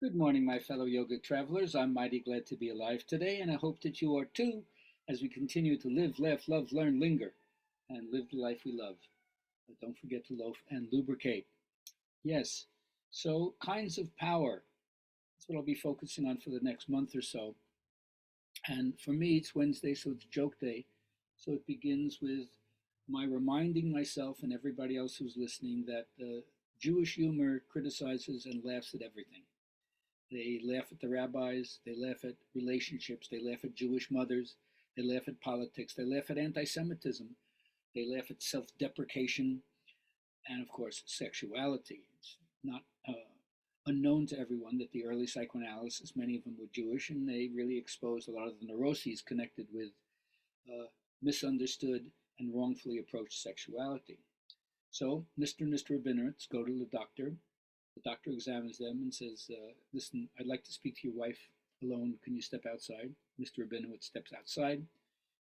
Good morning, my fellow yoga travelers. I'm mighty glad to be alive today, and I hope that you are too as we continue to live, laugh, love, learn, linger, and live the life we love. But don't forget to loaf and lubricate. Yes, so kinds of power. That's what I'll be focusing on for the next month or so. And for me, it's Wednesday, so it's joke day. So it begins with my reminding myself and everybody else who's listening that Jewish humor criticizes and laughs at everything. They laugh at the rabbis, they laugh at relationships, they laugh at Jewish mothers, they laugh at politics, they laugh at anti Semitism, they laugh at self deprecation, and of course, sexuality. It's not unknown to everyone that the early psychoanalysts, many of them were Jewish, and they really exposed a lot of the neuroses connected with uh, misunderstood and wrongfully approached sexuality. So, Mr. and Mr. Rabinowitz go to the doctor. The doctor examines them and says, listen, I'd like to speak to your wife alone. Can you step outside? Mr. Rabinowitz steps outside.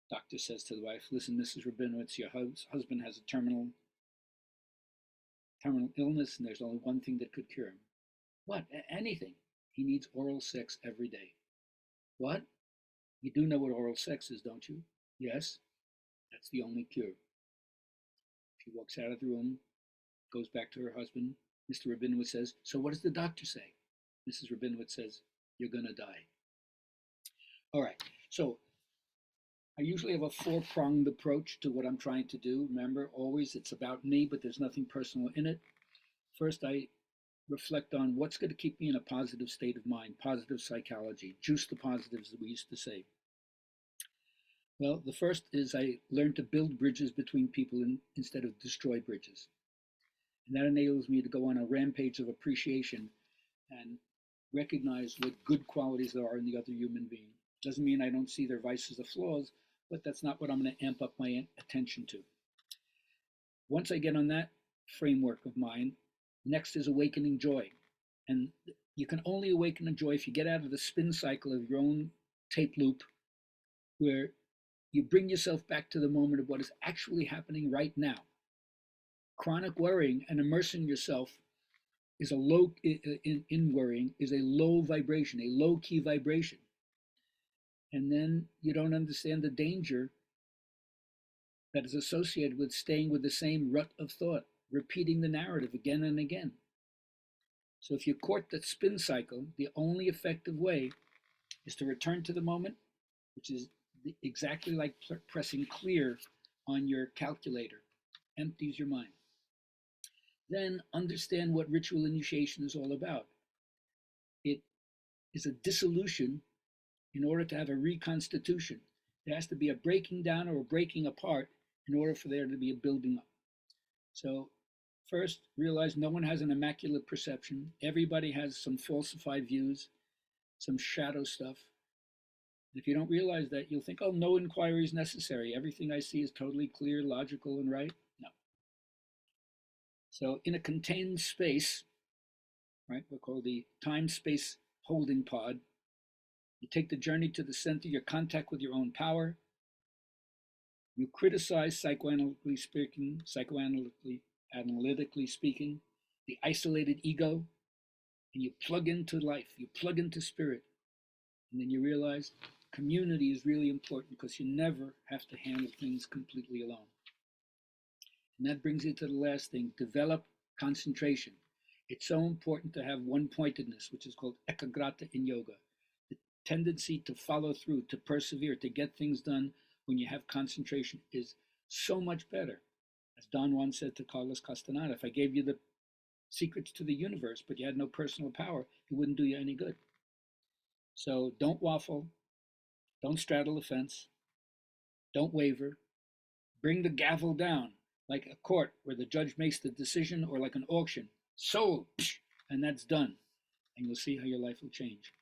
Doctor says to the wife, listen, Mrs. Rabinowitz, your husband has a terminal illness, and there's only one thing that could cure him. What? Anything. He needs oral sex every day. What? You do know what oral sex is, don't you? Yes. That's the only cure. She walks out of the room, goes back to her husband. Mr. Rabinowitz says, so what does the doctor say? Mrs. Rabinowitz says, you're going to die. All right. So I usually have a four-pronged approach to what I'm trying to do. Remember, always it's about me, but there's nothing personal in it. First, I reflect on what's going to keep me in a positive state of mind, positive psychology, juice the positives that we used to say. Well, the first is I learn to build bridges between people instead of destroy bridges. And that enables me to go on a rampage of appreciation and recognize what good qualities there are in the other human being. Doesn't mean I don't see their vices or flaws, but that's not what I'm going to amp up my attention to. Once I get on that framework of mind, next is awakening joy. And you can only awaken a joy if you get out of the spin cycle of your own tape loop, where you bring yourself back to the moment of what is actually happening right now. Chronic worrying and immersing yourself is a low in worrying is a low vibration, a low key vibration. And then you don't understand the danger that is associated with staying with the same rut of thought, repeating the narrative again and again. So if you court that spin cycle, the only effective way is to return to the moment, which is exactly like pressing clear on your calculator, empties your mind. Then understand what ritual initiation is all about. It is a dissolution in order to have a reconstitution. There has to be a breaking down or a breaking apart in order for there to be a building up. So first, realize no one has an immaculate perception. Everybody has some falsified views, some shadow stuff. If you don't realize that, you'll think, oh, no inquiry is necessary. Everything I see is totally clear, logical, and right. No. So in a contained space, right, we'll call the time-space holding pod, you take the journey to the center, your contact with your own power. You criticize, psychoanalytically speaking, the isolated ego, and you plug into life, you plug into spirit. And then you realize community is really important because you never have to handle things completely alone. And that brings you to the last thing, develop concentration. It's so important to have one-pointedness, which is called ekagrata in yoga. The tendency to follow through, to persevere, to get things done when you have concentration is so much better. As Don Juan said to Carlos Castaneda, if I gave you the secrets to the universe, but you had no personal power, it wouldn't do you any good. So don't waffle, don't straddle the fence, don't waver, bring the gavel down like a court where the judge makes the decision, or like an auction. Sold, and that's done. And you'll see how your life will change.